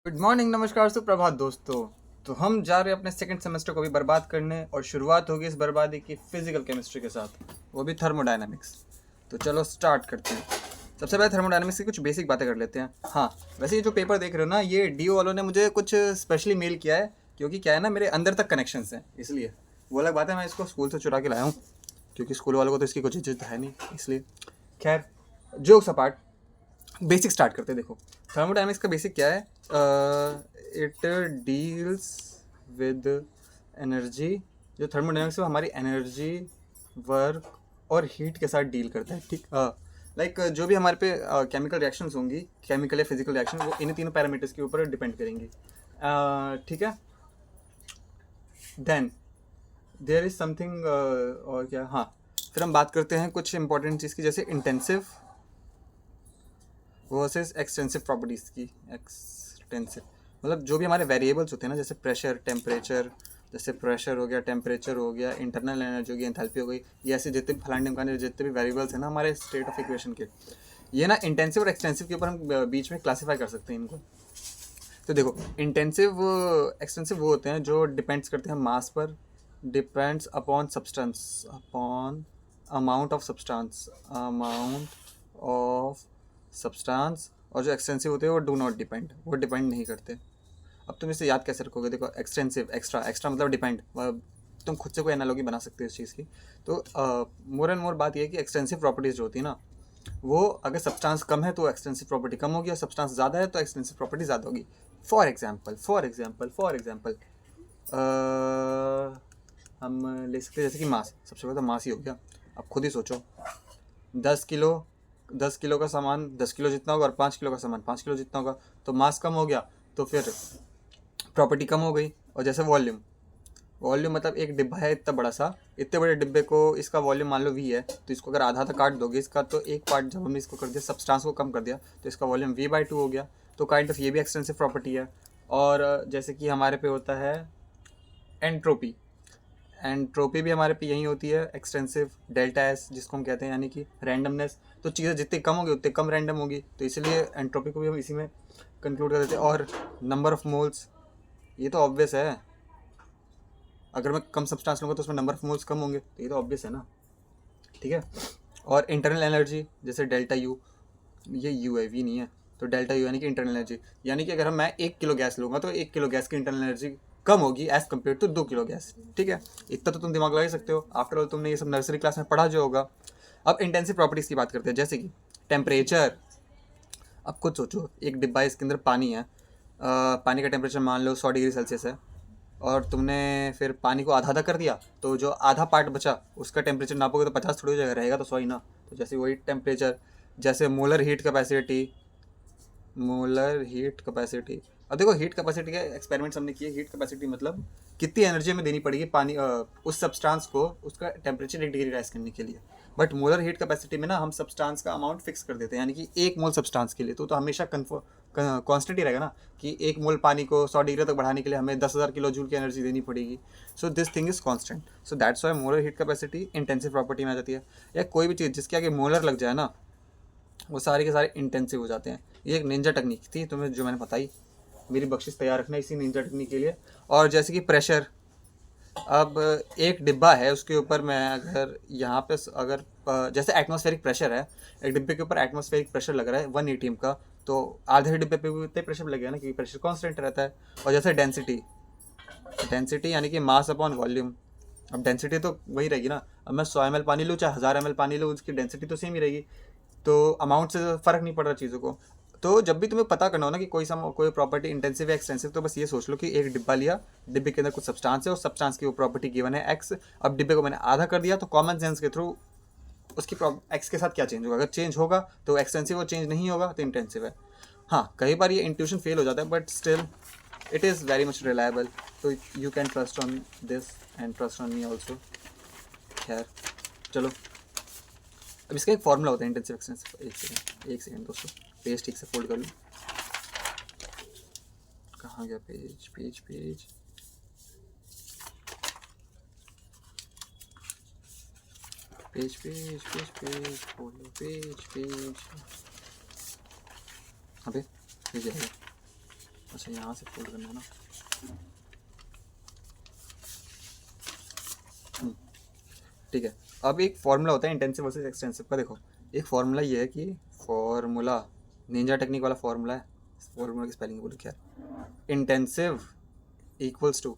Good morning, नमस्कार, सुप्रभात दोस्तों। तो हम जा रहे हैं अपने सेकंड सेमेस्टर को भी बर्बाद करने और शुरुआत होगी इस बर्बादी की फिजिकल केमिस्ट्री के साथ, वो भी थर्मोडायनामिक्स। तो चलो स्टार्ट करते हैं। सबसे पहले थर्मोडायनामिक्स की कुछ बेसिक बातें कर लेते हैं। हाँ, वैसे ये जो पेपर देख रहे हो ना, ये डीओ वालों ने मुझे कुछ स्पेशली मेल किया है, क्योंकि क्या है ना, मेरे अंदर तक कनेक्शंस हैं, इसलिए वो अलग बात है। मैं इसको स्कूल से चुरा के लाया हूँ, क्योंकि स्कूल वालों को तो इसकी कुछ इज्जत है नहीं, इसलिए। खैर, जोक्स अपार्ट, बेसिक स्टार्ट करते हैं। देखो, थर्मोडायनेमिक्स का बेसिक क्या है। It deals with energy. जो थर्मोडायनेमिक्स है वो हमारी एनर्जी, वर्क और हीट के साथ डील करता है, ठीक। लाइक जो भी हमारे पे केमिकल रिएक्शंस होंगी, केमिकल या फिजिकल रिएक्शन, वो इन्हीं तीनों पैरामीटर्स के ऊपर डिपेंड करेंगी, ठीक है। देन देयर इज समथिंग, और क्या, हाँ, फिर हम बात करते हैं कुछ इंपॉर्टेंट चीज़ की, जैसे इंटेंसिव वर्सेस एक्सटेंसिव प्रॉपर्टीज़ की। एक्सटेंसिव मतलब जो भी हमारे वेरिएबल्स होते हैं ना, जैसे प्रेशर, टेम्परेचर, जैसे प्रेशर हो गया, टेम्परेचर हो गया, इंटरनल एनर्जी हो गई, एंथैल्पी हो गई, ये ऐसे जितने भी फलाने ढिमकाने जितने भी वेरिएबल्स हैं ना हमारे स्टेट ऑफ इक्वेशन के, ये ना इंटेंसिव और एक्सटेंसिव के ऊपर हम बीच में क्लासीफाई कर सकते हैं इनको। तो देखो, इंटेंसिव एक्सटेंसिव वो होते हैं जो डिपेंड्स करते हैं मास पर, depends upon substance, upon amount of substance, amount of substance. और जो एक्सटेंसिव होते हैं वो डू नॉट डिपेंड, वो डिपेंड नहीं करते। अब तुम इसे याद कैसे रखोगे? देखो, एक्सटेंसिव, एक्स्ट्रा, एक्स्ट्रा मतलब डिपेंड। तुम खुद से कोई एनालॉजी बना सकते हो इस चीज़ की। तो मोर एंड मोर बात ये है कि एक्सटेंसिव प्रॉपर्टीज जो होती है ना, वो अगर सब्सटेंस कम है तो एक्सटेंसिव प्रॉपर्टी कम होगी, और सब्सटेंस ज़्यादा है तो एक्सटेंसिव प्रॉपर्टी ज़्यादा होगी। फॉर एग्जाम्पल हम ले सकते हैं जैसे कि मास। सबसे पहले तो मास ही हो गया। अब खुद ही सोचो, 10 किलो, 10 किलो का सामान 10 किलो जितना होगा, और 5 किलो का सामान 5 किलो जितना होगा, तो मास कम हो गया, तो फिर प्रॉपर्टी कम हो गई। और जैसे वॉल्यूम, वॉल्यूम मतलब एक डिब्बा है इतना बड़ा सा, इतने बड़े डिब्बे को इसका वॉल्यूम मान लो v है, तो इसको अगर आधा आधा काट दोगे इसका, तो एक पार्ट जब हमने इसको कर दिया, सब्सटेंस को कम कर दिया, तो इसका वॉल्यूम v/2 हो गया। तो काइंड ऑफ ये भी एक्सटेंसिव प्रॉपर्टी है। और जैसे कि हमारे पे होता है एंट्रोपी, एंट्रोपी भी हमारे पे यही होती है, एक्सटेंसिव। डेल्टा एस जिसको हम कहते हैं, यानी कि रैंडमनेस। तो चीज़ें जितनी कम होगी उतनी कम रैंडम होगी, तो इसलिए एंट्रोपी को भी हम इसी में कंक्लूड कर देते हैं। और नंबर ऑफ मोल्स, ये तो ऑब्वियस है, अगर मैं कम सब्सटेंस लूँगा तो उसमें नंबर ऑफ मोल्स कम होंगे, तो ये तो ऑब्वियस है ना, ठीक है। और इंटरनल एनर्जी, जैसे डेल्टा यू, ये यू है, वी नहीं है, तो डेल्टा यू यानी कि इंटरनल एनर्जी। यानी कि अगर मैं 1 किलो गैस लूँगा तो 1 किलो गैस की इंटरनल एनर्जी कम होगी as compare to 2 kilo gas, ठीक है। इतना तो तुम दिमाग लगा ही सकते हो, आफ्टर ऑल तुमने ये सब नर्सरी क्लास में पढ़ा जो होगा। अब इंटेंसिव प्रॉपर्टीज़ की बात करते हैं, जैसे कि टेम्परेचर। अब खुद सोचो, एक डिब्बा है, इसके अंदर पानी है, पानी का टेम्परेचर मान लो 100 डिग्री सेल्सियस है, और तुमने फिर पानी को आधा आधा कर दिया, तो जो आधा पार्ट बचा उसका टेम्परेचर नापोगे तो 50 थोड़ी हो जाएगा, रहेगा तो 100 ही ना। तो जैसे वही टेम्परेचर, जैसे molar heat capacity, molar heat capacity. अब देखो, हीट कैपेसिटी के एक्सपेरिमेंट्स हमने किए। हीट कैपेसिटी मतलब कितनी एनर्जी हमें देनी पड़ेगी पानी, उस सब्सटेंस को, उसका टेम्परेचर 1 डिग्री राइज करने के लिए। बट मोलर हीट कैपेसिटी में ना हम सब्सटेंस का अमाउंट फिक्स कर देते हैं, यानी कि 1 मोल सब्सटेंस के लिए तो हमेशा कॉन्स्टेंट ही रहेगा ना, कि 1 मोल पानी को 100 डिग्री तक बढ़ाने के लिए हमें 10,000 किलो जूल की एनर्जी देनी पड़ेगी। So this thing is constant, so that's why molar heat capacity intensive property में आ जाती है। या कोई भी चीज़ जिसके आगे मोलर लग जाए ना, वो सारे के सारे इंटेंसिव हो जाते हैं। ये एक निंजा टेक्निक थी तुम्हें जो मैंने बताई, मेरी बख्शिश तैयार रखना इसी निंजा टेक्निक के लिए। और जैसे कि प्रेशर, अब एक डिब्बा है, उसके ऊपर मैं अगर यहाँ पे अगर जैसे एटमॉस्फेरिक प्रेशर है, एक डिब्बे के ऊपर एटमॉस्फेरिक प्रेशर लग रहा है 1 atm का, तो आधे डिब्बे पे भी उतने प्रेशर लगेगा ना, क्योंकि प्रेशर कांस्टेंट रहता है। और जैसे डेंसिटी, डेंसिटी यानी कि मास अपॉन वॉल्यूम। अब डेंसिटी तो वही रहेगी ना, अब मैं 100 ml पानी लूँ चाहे 1000 ml पानी लूँ, उसकी डेंसिटी तो सेम ही रहेगी, तो अमाउंट से फ़र्क नहीं पड़ रहा चीज़ों को। तो जब भी तुम्हें पता करना हो ना कि कोई प्रॉपर्टी इंटेंसिव या एक्सटेंसिव, तो बस ये सोच लो कि एक डिब्बा लिया, डिब्बे के अंदर कुछ सब्सटेंस है, और सब्सटेंस की वो प्रॉपर्टी गिवन है एक्स। अब डिब्बे को मैंने आधा कर दिया, तो कॉमन सेंस के थ्रू उसकी एक्स के साथ क्या चेंज होगा, अगर चेंज होगा तो एक्सटेंसिव, और चेंज नहीं होगा तो इंटेंसिव है। हाँ, कई बार ये इंट्यूशन फेल हो जाता है, but still it is very much reliable, तो you can trust on this and trust on me also. खैर, चलो, अब इसका एक फॉर्मूला होता है इंटेंसिव एक्सटेंसिव। एक सेकेंड दोस्तों, पेज ठीक से फोल्ड कर लूँ। कहाँ गया page, page page, page page page page, fold, page page, अबे पेज आएगा। अच्छा यहाँ से फोल्ड करना है ना। ठीक है। अब एक फॉर्मूला होता है इंटेंसिव वर्सेस एक्सटेंसिव का। देखो एक फॉर्मूला ये है कि फॉर्मूला निंजा टेक्निक वाला फॉर्मूला है। फॉर्मूला की स्पेलिंग बोलो क्या, intensive equals to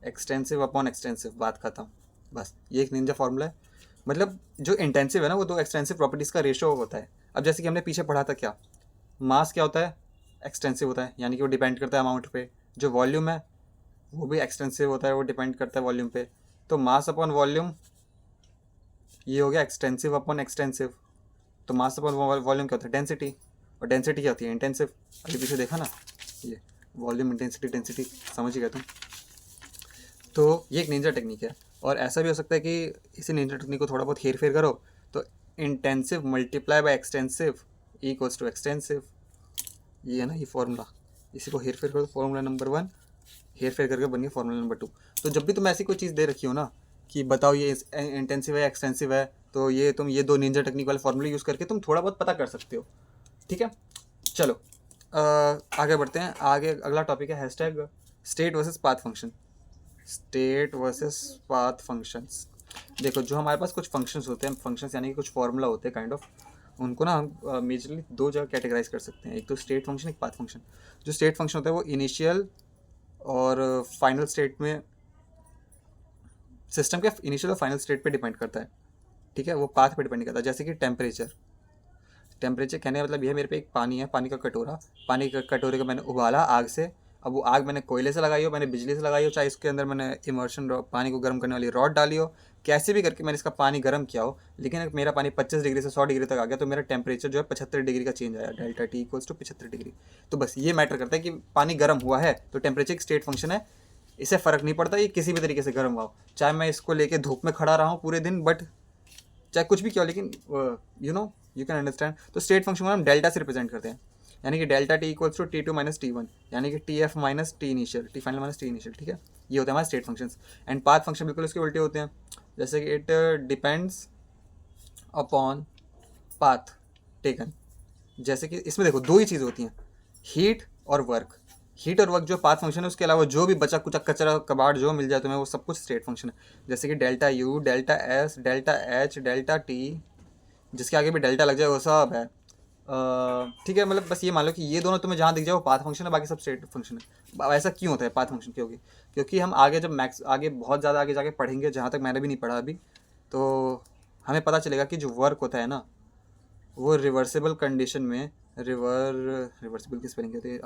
extensive upon extensive, बात खत्म। बस ये एक निंजा फॉर्मूला है। मतलब जो इंटेंसिव है ना वो दो एक्सटेंसिव प्रॉपर्टीज़ का रेशो होता है। अब जैसे कि हमने पीछे पढ़ा था क्या, मास क्या होता है, एक्सटेंसिव होता है, यानी कि वो डिपेंड करता है अमाउंट पे। जो वॉल्यूम है वो भी एक्सटेंसिव होता है, वो डिपेंड करता है वॉल्यूम पे। तो मास अपॉन वॉल्यूम ये हो गया एक्सटेंसिव अपॉन एक्सटेंसिव। तो मास अपॉन वॉल्यूम क्या होता है, डेंसिटी। और डेंसिटी क्या होती है, इंटेंसिव। अभी पीछे देखा ना, ये वॉल्यूम इंटेंसिटी डेंसिटी, समझ ही गया तुम। तो ये एक निंजा टेक्निक है। और ऐसा भी हो सकता है कि इसी निंजा टेक्निक को थोड़ा बहुत हेर फेर करो तो intensive multiply by extensive equals to extensive. ये है ना ये फॉर्मूला, इसी को हेर फेर करो, फॉर्मूला नंबर 1 हेर फेर करके बन गया फॉर्मूला नंबर 2। तो जब भी तुम ऐसी कोई चीज़ दे रखी हो ना कि बताओ ये इंटेंसिव है एक्सटेंसिव है, तो ये तुम ये दो निंजा टेक्निक वाले फॉर्मूले यूज़ करके तुम थोड़ा बहुत पता कर सकते हो। ठीक है, चलो आगे बढ़ते हैं। आगे अगला टॉपिक है hashtag state versus path function. State versus path functions. देखो जो हमारे पास कुछ फंक्शंस होते हैं, फंक्शंस यानी कि कुछ फॉर्मूला होते हैं काइंड ऑफ, उनको ना हम मेजरली दो जगह कैटेगराइज कर सकते हैं, एक तो स्टेट फंक्शन, एक पाथ फंक्शन। जो स्टेट फंक्शन होता है वो इनिशियल और फाइनल स्टेट में, सिस्टम के इनिशियल और फाइनल स्टेट पे डिपेंड करता है। ठीक है, वो पाथ पे डिपेंड करता है। जैसे कि टेम्परेचर, टेम्परेचर कहने का मतलब ये है, मेरे पे एक पानी है, पानी का कटोरा, पानी का कटोरे को मैंने उबाला आग से। अब वो आग मैंने कोयले से लगाई हो, मैंने बिजली से लगाई हो, चाहे इसके अंदर मैंने इमर्शन पानी को गर्म करने वाली रॉड डाली हो, कैसे भी करके मैंने इसका पानी गर्म किया हो, लेकिन अगर मेरा पानी 25 डिग्री से 100 डिग्री तक आ गया तो मेरा टेम्परेचर जो है 75 डिग्री का चेंज आया, delta T equals to 75 degree. तो बस ये मैटर करता है कि पानी गर्म हुआ है, तो टेम्परेचर एक स्टेट फंक्शन है। इससे फ़र्क नहीं पड़ता ये किसी भी तरीके से गर्म हुआ हो, चाहे मैं इसको लेके धूप में खड़ा रहा हूँ पूरे दिन, बट चाहे कुछ भी क्या हो, लेकिन यू कैन अंडरस्टैंड। तो स्टेट फंक्शन को हम डेल्टा से रिप्रेजेंट करते हैं, यानी कि delta T equals to T2 minus T1, यानी कि T F minus T initial, T final minus T initial. ठीक है, ये होता है हमारे state functions. And path function बिल्कुल इसके उल्टे होते हैं, जैसे कि it depends upon path taken. जैसे कि इसमें देखो दो ही चीज़ होती हैं, हीट और वर्क। हीट और वर्क जो पाथ फंक्शन है, उसके अलावा जो भी बचा कुचा कचरा कबाड़ जो मिल जाए तुम्हें, वो सब कुछ स्टेट फंक्शन है। जैसे कि delta U, delta S, delta H, delta T, जिसके आगे भी डेल्टा लग जाए वो सब है। ठीक है, मतलब बस ये मान लो कि ये दोनों तुम्हें जहाँ दिख जाए वो पाथ फंक्शन है, बाकी सब स्टेट फंक्शन है। ऐसा क्यों होता है पाथ फंक्शन, क्योंकि हम आगे जब मैक्स आगे बहुत ज़्यादा आगे जाके पढ़ेंगे, जहाँ तक मैंने भी नहीं पढ़ा अभी, तो हमें पता चलेगा कि जो वर्क होता है ना वो रिवर्सिबल कंडीशन में, रिवर्सिबल की स्पेलिंग कहते हैं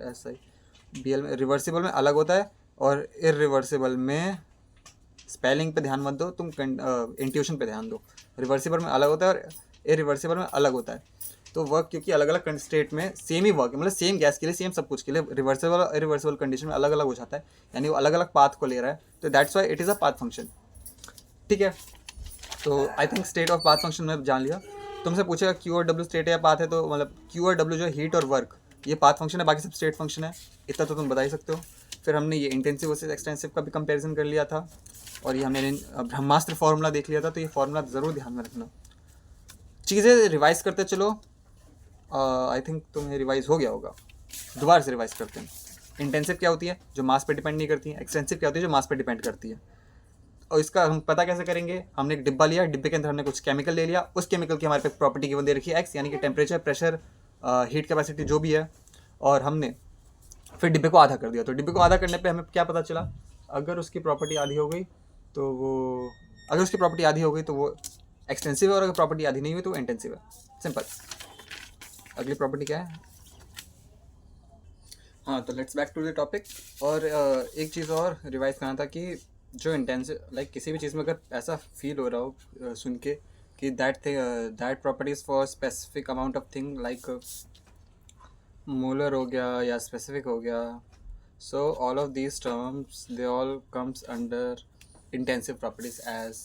REVIRSIBL में, रिवर्सिबल में अलग होता है और इरिवर्सिबल में, स्पेलिंग पे ध्यान मत दो तुम, इंट्यूशन पे ध्यान दो। रिवर्सिबल में अलग होता है और इरिवर्सिबल में अलग होता है। तो वर्क क्योंकि अलग अलग स्टेट में सेम ही वर्क है, मतलब सेम गैस के लिए सेम सब कुछ के लिए रिवर्सिबल और इरिवर्सिबल कंडीशन में अलग अलग हो जाता है, यानी वो अलग अलग पाथ को ले रहा है, तो that's why it is a path function. ठीक है, तो I think state of path function में जान लिया। तुमसे पूछेगा क्यू और डब्ल्यू स्टेट है या पाथ है, तो मतलब क्यू और डब्ल्यू जो हीट और वर्क ये पाथ फंक्शन है, बाकी सब स्टेट फंक्शन है, इतना तो तुम बता ही सकते हो। फिर हमने ये इंटेंसिव वर्सेस एक्सटेंसिव का भी कंपैरिजन कर लिया था, और ये हमने ब्रह्मास्त्र फार्मूला देख लिया था। तो ये फार्मूला ज़रूर ध्यान में रखना। चीज़ें रिवाइज करते चलो, आई थिंक तुम्हें रिवाइज हो गया होगा, दोबारा से रिवाइज करते हैं। इंटेंसिव क्या होती है, जो मास पे डिपेंड नहीं करती है। एक्सटेंसिव क्या होती है, जो मास पे डिपेंड करती है। और इसका हम पता कैसे करेंगे, हमने एक डिब्बा लिया, डिब्बे के अंदर हमने कुछ केमिकल ले लिया, उस केमिकल की हमारे पे प्रॉपर्टी गिवन दे रखी है एक्स, यानी कि टेम्परेचर, प्रेशर, हीट कैपेसिटी जो भी है, और हमने फिर डिब्बे को आधा कर दिया। तो डिब्बे को आधा करने पे हमें क्या पता चला, अगर उसकी प्रॉपर्टी आधी हो गई तो वो, अगर उसकी प्रॉपर्टी आधी हो गई तो वो एक्सटेंसिव है, और अगर प्रॉपर्टी आधी नहीं हुई तो वो इंटेंसिव है। सिंपल। अगली प्रॉपर्टी क्या है, हाँ, तो let's back to the topic. और एक चीज़ और रिवाइज करना था कि जो इंटेंसिव, लाइक किसी भी चीज़ में अगर ऐसा फील हो रहा हो सुन के कि that properties for specific amount of thing, like molar हो गया या स्पेसिफिक हो गया, so all of these terms they all comes under intensive properties as,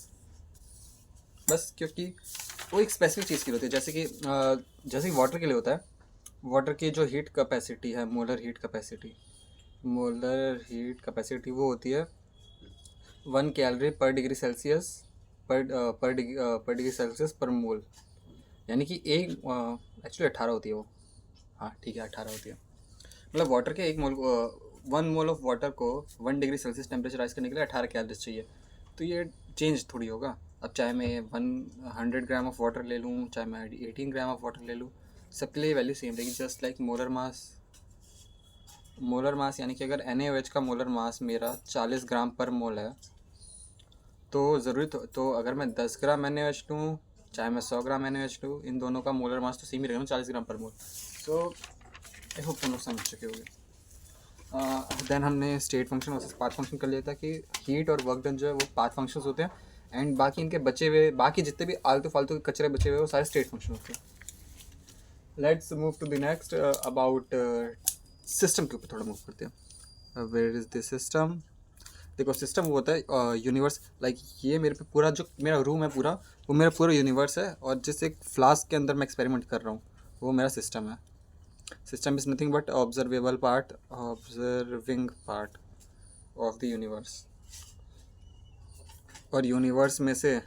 बस क्योंकि वो एक स्पेसिफिक चीज़ के लिए होती है। जैसे कि वाटर के लिए होता है, वाटर की जो हीट कैपेसिटी है, मोलर हीट कैपेसिटी वो होती है 1 कैलोरी पर डिग्री सेल्सियस पर डिग्री सेल्सियस पर मोल, यानी कि एक एक्चुअली 18 होती है वो, हाँ ठीक है 18 होती है। मतलब वाटर के 1 मोल ऑफ वाटर को 1 डिग्री सेल्सियस टेम्परेचर राइज करने के लिए 18 कैलोरीज चाहिए। तो ये चेंज थोड़ी होगा। अब चाहे मैं 100 ग्राम ऑफ वाटर ले लूँ, चाहे मैं 18 ग्राम ऑफ वाटर ले लूँ, सबके लिए वैल्यू सेम रहेगी। जस्ट लाइक मोलर मास यानी कि अगर NaOH का मोलर मास मेरा 40 ग्राम पर मोल है, तो ज़रूरी तो अगर मैं 10 ग्राम NaOH लूँ, चाहे मैं 100 ग्राम NaOH लूँ, इन दोनों का मोलर मास तो सेम ही रहेगा ना, 40 ग्राम पर मोल। सो आई होप तुम लोग समझ चुके होंगे। देन हमने state function versus path function कर लिया था कि हीट और वर्क डन जो है वो पाथ फंक्शंस होते हैं, एंड बाकी इनके बचे हुए बाकी जितने भी आलतू फालतू के कचरे बचे हुए वो सारे स्टेट फंक्शन होते हैं। Let's move to the next about system के ऊपर थोड़ा मूव करते हैं। Where is the system? देखो सिस्टम वो होता है यूनिवर्स। लाइक ये मेरे पे पूरा जो मेरा रूम है पूरा, वो मेरा पूरा यूनिवर्स है, और जिस एक फ्लास्क के अंदर मैं एक्सपेरिमेंट कर रहा हूँ वो मेरा सिस्टम है। System is nothing but observing part of the universe. और यूनिवर्स में से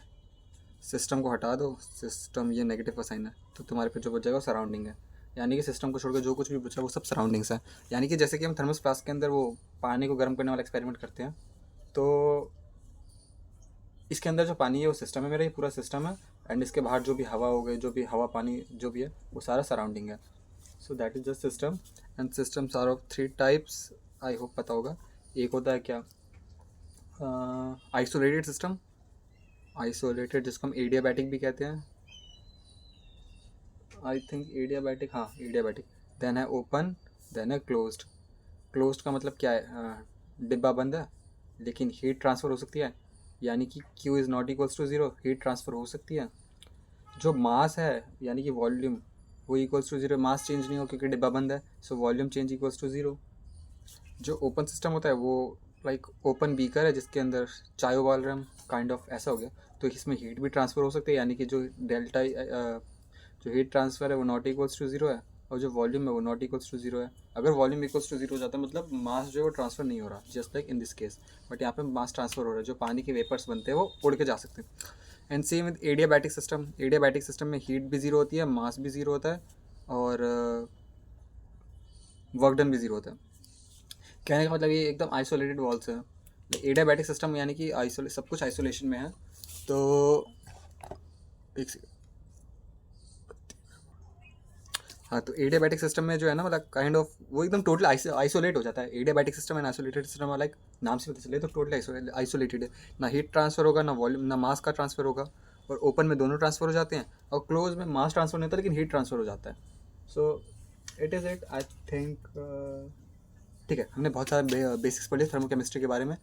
सिस्टम को हटा दो, सिस्टम ये नेगेटिव का साइन है, तो तुम्हारे पे जो बच जाएगा वो सराउंडिंग है। यानी कि सिस्टम को छोड़कर जो कुछ भी बचा वो सब सराउंडिंग्स है। यानी कि जैसे कि हम थर्मस फ्लास्क के अंदर वो पानी को गर्म करने वाला एक्सपेरिमेंट करते हैं, तो इसके अंदर जो पानी है वो सिस्टम है, मेरा ये पूरा सिस्टम है, एंड इसके बाहर जो भी हवा हो गई, जो भी हवा पानी जो भी है वो सारा सराउंडिंग है। So that is just system. And systems are of 3 types, I hope पता होगा। एक होता है क्या, आइसोलेटेड सिस्टम, आइसोलेटेड जिसको हम एडियाबैटिक भी कहते हैं, आई थिंक एडियाबैटिक, हाँ एडियाबैटिक। देन है ओपन, देन है क्लोज्ड। क्लोज्ड का मतलब क्या है, डिब्बा बंद है लेकिन हीट ट्रांसफ़र हो सकती है, यानी कि Q is not equals to zero, heat transfer हो सकती है। जो मास है यानी कि वॉल्यूम, वो equals to zero, mass change नहीं हो क्योंकि डिब्बा बंद है, so volume change equals to zero. जो ओपन सिस्टम होता है वो लाइक ओपन बीकर है जिसके अंदर चाय उबाल रहे हम, काइंड ऑफ ऐसा हो गया। तो इसमें हीट भी ट्रांसफ़र हो सकती है, यानी कि जो डेल्टा जो हीट ट्रांसफ़र है वो नॉट इक्वल्स टू ज़ीरो है, और जो वॉल्यूम है वो नॉट इक्वल्स टू ज़ीरो है। अगर वॉल्यूम इक्वल्स टू ज़ीरो हो जाता है मतलब मास जो है वो ट्रांसफ़र नहीं हो रहा, just like in this case. But यहाँ पे मास ट्रांसफ़र हो रहा है, जो पानी के वेपर्स बनते हैं वो उड़ के जा सकते हैं। And same with adiabatic system. Adiabatic system में हीट भी ज़ीरो होती है, मास भी ज़ीरो होता है, और वर्क डन भी ज़ीरो होता है। कहने का मतलब ये एकदम आइसोलेटेड वॉल्स है। एडियाबैटिक सिस्टम यानी कि सब कुछ आइसोलेशन में है। तो एक हाँ, तो एडियाबैटिक सिस्टम में जो है ना, मतलब काइंड ऑफ वो एकदम टोटल आइसोलेट हो जाता है। Adiabatic system and isolated system, like नाम से पता चले तो टोटल आइसोलेटेड है। ना हीट ट्रांसफ़र होगा, ना वॉल्यूम, ना मास का ट्रांसफ़र होगा। और ओपन में दोनों ट्रांसफ़र हो जाते हैं, और क्लोज में मास ट्रांसफ़र नहीं होता लेकिन हीट ट्रांसफ़र हो जाता है। So it is it, I think. ठीक है, हमने बहुत सारे बेसिक्स पढ़े थर्मोकेमिस्ट्री के बारे में।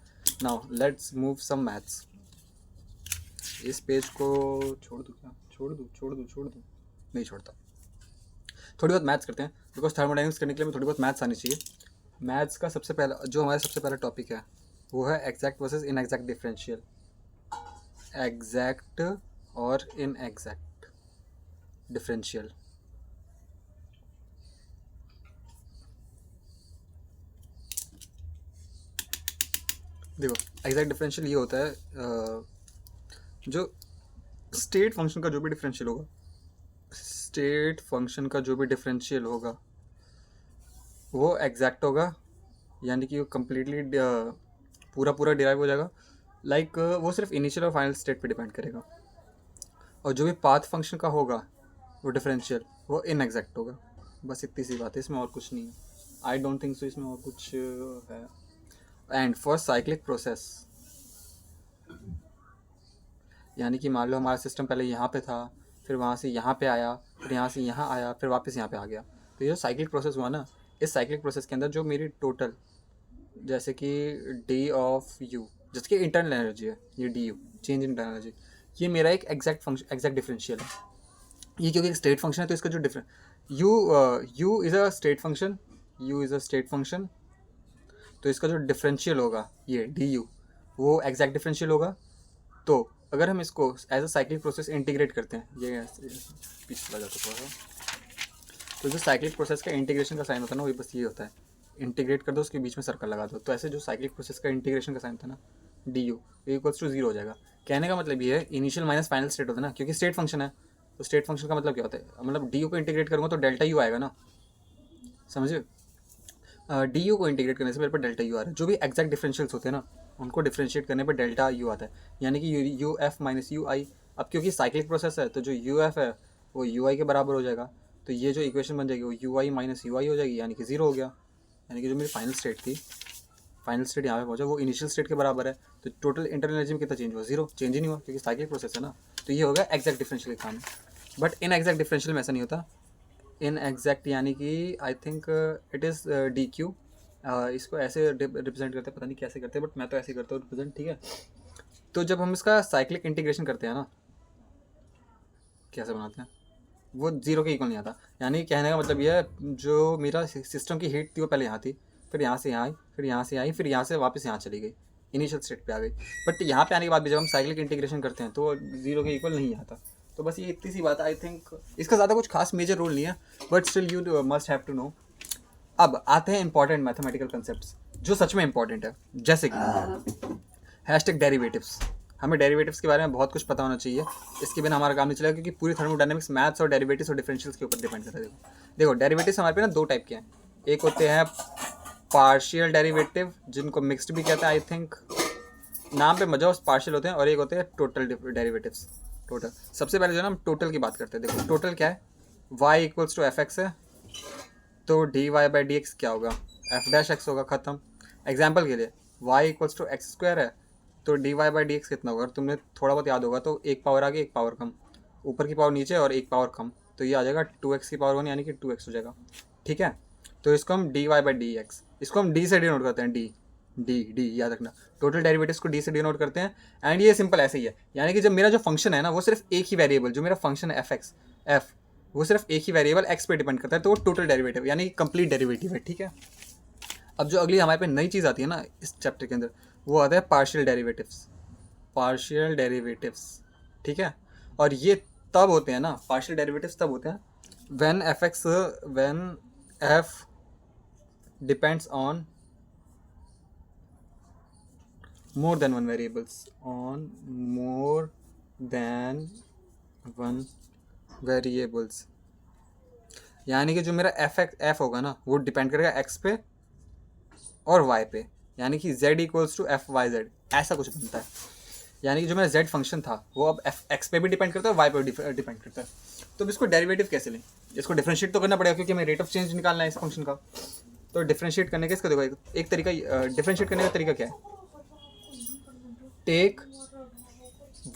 Now let's move some maths. इस पेज को छोड़ दूँ क्या? छोड़ दूँ? नहीं छोड़ता। थोड़ी बहुत मैथ्स करते हैं, बिकॉज थर्मोडाइनमिक्स करने के लिए थोड़ी बहुत मैथ्स आनी चाहिए। मैथ्स का हमारा सबसे पहला टॉपिक है वो है एग्जैक्ट वर्सेस इनएग्जैक्ट डिफरेंशियल। एग्जैक्ट और इनएग्जैक्ट डिफरेंशियल। देखो एग्जैक्ट डिफरेंशियल ये होता है जो स्टेट फंक्शन का जो भी डिफरेंशियल होगा, स्टेट फंक्शन का जो भी डिफरेंशियल होगा वो एग्जैक्ट होगा, यानी कि वो कम्प्लीटली पूरा डिराइव हो जाएगा। लाइक वो सिर्फ इनिशियल और फाइनल स्टेट पे डिपेंड करेगा। और जो भी पाथ फंक्शन का होगा वो डिफरेंशियल, वो इनएग्जैक्ट होगा। बस इतनी सी बात है, इसमें और कुछ नहीं है। आई डोंट थिंक सो इसमें और कुछ है। एंड फॉर साइक्लिक प्रोसेस, यानी कि मान लो हमारा सिस्टम पहले यहाँ पे था, फिर वहाँ से यहाँ पे आया, फिर यहाँ से यहाँ आया, फिर वापस यहाँ पे आ गया। तो ये जो साइक्लिक प्रोसेस हुआ ना, इस साइक्लिक प्रोसेस के अंदर जो मेरी टोटल, जैसे कि डी ऑफ यू जिसकी इंटरनल एनर्जी है, ये D you change in internal energy, ये मेरा एक एग्जैक्ट डिफरेंशियल है। ये क्योंकि एक स्टेट फंक्शन है तो इसका जो U is a state function, तो इसका जो डिफरेंशियल होगा ये डी यू, वो एग्जैक्ट डिफरेंशियल होगा। तो अगर हम इसको as a cyclic process integrate करते हैं, ये पीछे चला जाता थोड़ा सा, तो जो साइक्लिक प्रोसेस का इंटीग्रेशन का साइन होता है ना, वो बस ये होता है, इंटीग्रेट कर दो उसके बीच में सर्कल लगा दो। तो ऐसे जो साइक्लिक प्रोसेस का इंटीग्रेशन का साइन होता है ना, डी यू इक्वल्स टू 0 हो जाएगा। कहने का मतलब ये है इनिशियल माइनस फाइनल स्टेट होता है ना, क्योंकि स्टेट फंक्शन है। तो स्टेट फंक्शन का मतलब क्या होता है, मतलब डी यू को इंटीग्रेट करूँगा तो डेल्टा यू आएगा ना, समझिए। डी यू को इंटीग्रेट करने से मेरे पास डेल्टा यू आ रहा है। जो भी एग्जैक्ट डिफरेंशियल्स होते हैं ना, उनको डिफरेंशिएट करने पर डेल्टा यू आता है, यानी कि यू एफ माइनस यू आई। अब क्योंकि साइक्लिक प्रोसेस है तो जो यू एफ है वो यू आई के बराबर हो जाएगा, तो ये जो इक्वेशन बन जाएगी वो यू आई माइनस यू आई हो जाएगी, यानी कि ज़ीरो हो गया। यानी कि जो मेरी फाइनल स्टेट थी, फाइनल स्टेट यहाँ पे पहुंचा, वो इनिशियल स्टेट के बराबर है। तो टोटल इंटरनल एनर्जी में कितना चेंज हुआ? जीरो, चेंज ही नहीं हुआ, क्योंकि साइक्लिक प्रोसेस है ना। तो ये होगा एग्जैक्ट डिफरेंशियल का काम। बट इन एग्जैक्ट डिफरेंशियल में ऐसा नहीं होता। इन एग्जैक्ट यानी कि I think it is D Q. इसको ऐसे रिप्रेजेंट करते हैं, पता नहीं कैसे करते हैं, बट मैं तो ऐसे करता हूँ रिप्रेजेंट, ठीक है। तो जब हम इसका साइक्लिक इंटीग्रेशन करते हैं ना, कैसे बनाते हैं, वो जीरो के इक्वल नहीं आता। यानी कहने का मतलब ये है, जो मेरा सिस्टम की हीट थी वो पहले यहाँ थी, फिर यहाँ से यहाँ आई, फिर यहाँ से आई, फिर यहाँ से वापस यहाँ चली गई, इनिशियल स्टेट पे आ गई। बट यहाँ पे आने के बाद भी जब हम साइक्लिक इंटीग्रेशन करते हैं तो वो जीरो के इक्वल नहीं आता। तो बस ये इतनी सी बात है। आई थिंक इसका ज़्यादा कुछ खास मेजर रोल नहीं है, but still you must have to know. अब आते हैं इंपॉर्टेंट मैथमेटिकल कंसेप्ट्स जो सच में इंपॉर्टेंट है, जैसे कि हैशटैग डेरिवेटिव्स। हमें डेरिवेटिव्स के बारे में बहुत कुछ पता होना चाहिए, इसके बिना हमारा काम नहीं चलेगा, क्योंकि पूरी थर्मोडायनेमिक्स मैथ्स और डेरिवेटिव्स और डिफरेंशियल्स के ऊपर डिपेंड करता है। देखो डेरिवेटिव्स हमारे पे ना दो टाइप के हैं। एक होते हैं पार्शियल डेरिवेटिव, जिनको मिक्स्ड भी कहते हैं, आई थिंक नाम पे मजा पार्शियल होते हैं, और एक होते हैं टोटल डेरिवेटिव्स। टोटल, सबसे पहले जो है ना हम टोटल की बात करते हैं। देखो टोटल क्या है, y equals to F X है, तो D Y by D X क्या होगा, एफ डैश एक्स होगा, ख़त्म। एग्जाम्पल के लिए y equals to X square है, तो D Y by D X कितना होगा? तुमने थोड़ा बहुत याद होगा तो एक पावर आगे एक पावर कम, ऊपर की पावर नीचे और एक पावर कम, तो ये आ जाएगा 2x की पावर 1, यानी कि 2x हो जाएगा, ठीक है। तो इसको हम D Y by D X, इसको हम डी से डिनोट करते हैं, डी डी डी याद रखना, टोटल डेरिवेटिव्स को डी से डिनोट करते हैं। एंड ये सिंपल ऐसे ही है, यानी कि जब मेरा जो फंक्शन है ना वो सिर्फ एक ही वेरिएबल, जो मेरा फंक्शन है एफ एक्स, एफ वो सिर्फ एक ही वेरिएबल एक्स पे डिपेंड करता है, तो वो टोटल डेरिवेटिव यानी कि कंप्लीट डेरिवेटिव है, ठीक है। अब जो अगली हमारे पे नई चीज़ आती है ना इस चैप्टर के अंदर, वो आता है पार्शियल डेरिवेटिव्स। पार्शियल डेरिवेटिव्स, ठीक है। और ये तब होते हैं ना, पार्शियल डेरिवेटिव्स तब होते हैं when F x, when F depends on more than one variables, on more than one variables। यानी कि जो मेरा एफ होगा ना वो डिपेंड करेगा एक्स पे और वाई पे, यानी कि z equals to F Y Z, ऐसा कुछ बनता है। यानी कि जो मेरा z फंक्शन था वो अब एफ एक्स पे भी डिपेंड करता है, वाई पे भी डिपेंड करता है। तो अब इसको डेरिवेटिव कैसे लें? इसको डिफरेंशिएट तो करना पड़ेगा, क्योंकि हमें रेट ऑफ चेंज निकालना है इस फंक्शन का। तो डिफरेंशिएट करने का इसका देखो एक तरीका, डिफरेंशिएट करने का तरीका क्या है, take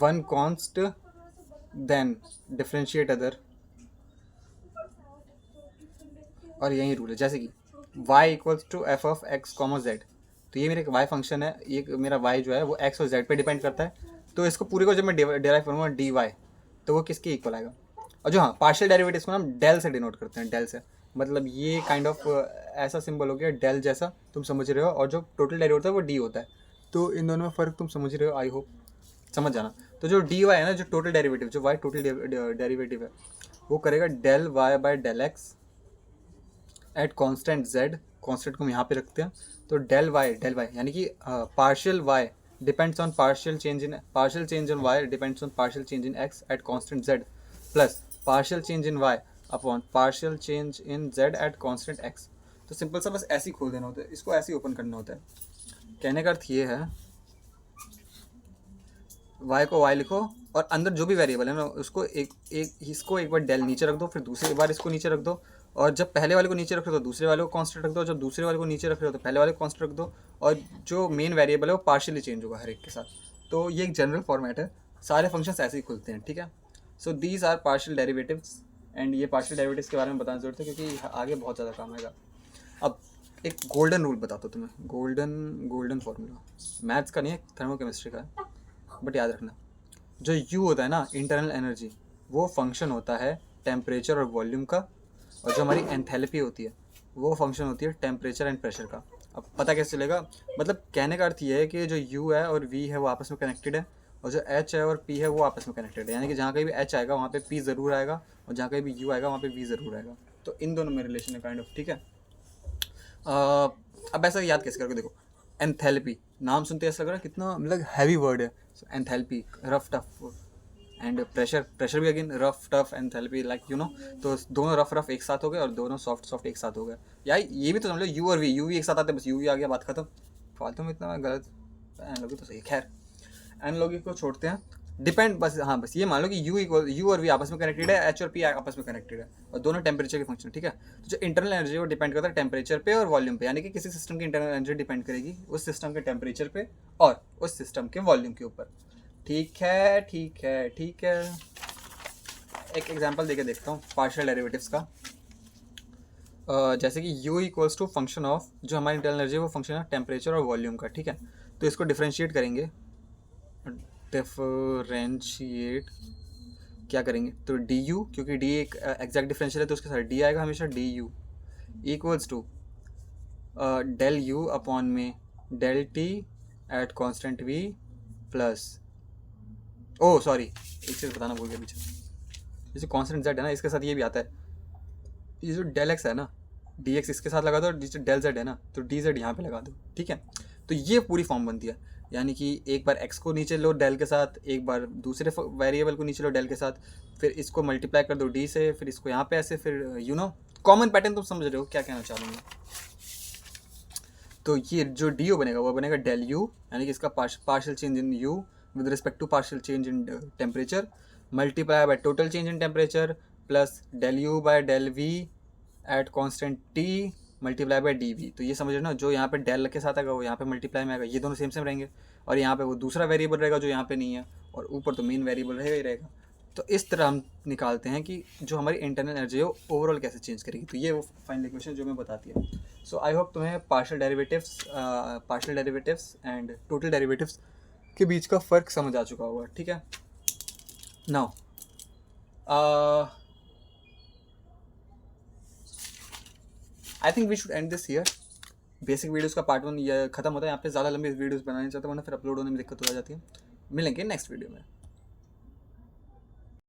one const then differentiate other, और यही रूल है। जैसे कि y equals to F of X comma Z, तो ये मेरा एक y फंक्शन है, ये मेरा y जो है वो x और z पे डिपेंड करता है। तो इसको पूरे को जब मैं डेराइव करूँगा dy, तो वो किसके इक्वल आएगा? और जो हाँ पार्शियल डेरिवेटिव्स को हम डेल से डिनोट करते हैं, डेल से, मतलब ये काइंड ऑफ ऐसा सिंबल हो गया डेल जैसा, तुम समझ रहे हो। और जो टोटल डेरिवेटिव है वो d होता है, तो इन दोनों में फ़र्क तुम समझ रहे हो, आई होप समझ जाना। तो जो dy है ना, जो टोटल डेरिवेटिव, जो y टोटल डेरिवेटिव है, वो करेगा del y by del X at constant z, constant को हम यहाँ पे रखते हैं। तो डेल y यानी कि partial y depends on partial change in y depends on partial change in x eight constant z, plus partial change in y upon partial change in z at constant x। तो simple सा बस ऐसे ही खोल देना होता है, इसको ऐसे ही ओपन करना होता है। कहने का अर्थ ये है, y को y लिखो और अंदर जो भी वेरिएबल है ना उसको इसको एक बार डेल नीचे रख दो, फिर दूसरी बार इसको नीचे रख दो, और जब पहले वाले को नीचे रख रहे हो तो दूसरे वाले को कांस्टेंट रख दो, जब दूसरे वाले को नीचे रख रहे हो तो पहले वाले को कांस्टेंट रख दो, और जो मेन वेरिएबल है वो पार्शियली चेंज होगा हर एक के साथ। तो ये एक जनरल फॉर्मेट है, सारे फंक्शंस ऐसे ही खुलते हैं, ठीक है। So these are partial derivatives, and ये पार्शियल डेरिवेटिव्स के बारे में बताना जरूरत है, क्योंकि आगे बहुत ज़्यादा काम आएगा। अब एक गोल्डन रूल बताता हूँ तुम्हें, गोल्डन फार्मूला, मैथ्स का नहीं है, थर्मोकेमिस्ट्री का है, बट याद रखना। जो U होता है ना, इंटरनल एनर्जी, वो फंक्शन होता है टेम्परेचर और वॉल्यूम का, और जो हमारी एंथैल्पी होती है वो फंक्शन होती है टेम्परेचर एंड प्रेशर का। अब पता कैसे चलेगा? मतलब कहने का अर्थ ये है कि जो U है और V है वो आपस में कनेक्टेड है, और जो H है और P है वो आपस में कनेक्टेड है, यानी कि जहाँ कहीं भी H आएगा वहाँ पे P ज़रूर आएगा, और जहाँ कहीं भी U आएगा वहाँ पे V ज़रूर आएगा। तो इन दोनों में रिलेशन है काइंड ऑफ, ठीक है। अब ऐसा याद कैसे करके देखो, एंथैल्पी नाम सुनते ऐसा लग रहा है कितना मतलब हैवी वर्ड है, enthalpy rough tough, and pressure भी again rough tough enthalpy like you know, तो दोनों रफ एक साथ हो गए और दोनों सॉफ्ट एक साथ हो गए। या ये भी तो समझ लो यू और वी, यू वी एक साथ आते हैं, बस यू वी आ गया, बात खत्म। फालतू में इतना गलत एनालॉजी तो सही है। खैर एनालॉजी को छोड़ते हैं, डिपेंड बस, हाँ बस ये मान लो कि यू और वी आपस में कनेक्टेड है, एच और पी आपस में कनेक्टेड है और दोनों टेम्परेचर के फंक्शन, ठीक है। तो जो इंटरनल एनर्जी वो डिपेंड करता है टेम्परेचर पे और वॉल्यूम पे, यानी कि किसी सिस्टम की इंटरनल एनर्जी डिपेंड करेगी उस सिस्टम के टेम्परेचर पे और उस सिस्टम के वॉल्यूम के ऊपर। ठीक है ठीक है ठीक है, एक एग्जांपल देके देखता हूँ पार्शियल डेरिवेटिव्स का। जैसे कि u equals to function of, जो हमारी इंटरनल एनर्जी है वो फंक्शन है टेम्परेचर और वॉल्यूम का, ठीक है। तो इसको डिफ्रेंशिएट करेंगे, डिफरेंशिएट क्या करेंगे, तो डी यू, क्योंकि डी एक एग्जैक्ट डिफरेंशियल है तो उसके साथ डी आएगा हमेशा, D U equals to del U upon में del T at constant V plus, oh sorry एक चीज़ बताना भूल गया पीछे, जैसे कॉन्स्टेंट जेड है ना इसके साथ ये भी आता है, ये जो डेल एक्स है ना डी एक्स इसके साथ लगा दो, और जो डेल जेड है ना तो डी जेड यहाँ पे लगा दो, ठीक है। तो ये पूरी फॉर्म बनती है, यानी कि एक बार x को नीचे लो डेल के साथ, एक बार दूसरे वेरिएबल को नीचे लो डेल के साथ, फिर इसको मल्टीप्लाई कर दो d से, फिर इसको यहाँ पे ऐसे, फिर यू नो कॉमन पैटर्न तुम समझ रहे हो क्या कहना चाह रहा हूँ। तो ये जो डी यू बनेगा वो बनेगा डेल यू, यानी कि इसका partial change in U with respect to partial change in temperature, multiply by total change in temperature plus del U by del V at constant T multiply by D V. तो ये समझ लो ना, जो यहाँ पे डेल के साथ आएगा वो यहाँ पे मल्टीप्लाई में आएगा, ये दोनों सेम रहेंगे, और यहाँ पे वो दूसरा वेरिएबल रहेगा जो यहाँ पे नहीं है, और ऊपर तो मेन वेरिएबल रहेगा ही रहेगा। तो इस तरह हम निकालते हैं कि जो हमारी इंटरनल एनर्जी है वो ओवरऑल कैसे चेंज करेगी। तो ये वो फाइनल इक्वेशन जो मैं बताती है। सो आई होप तुम्हें partial derivatives and total derivatives के बीच का फ़र्क समझ आ चुका होगा, ठीक है। Now I think we should end this here. Basic videos का पार्ट 1 ये खत्म होता है यहाँ पे, ज़्यादा लंबी वीडियोस बनाना नहीं चाहता वरना फिर अपलोड होने में दिक्कत हो जाती है। मिलेंगे नेक्स्ट वीडियो में।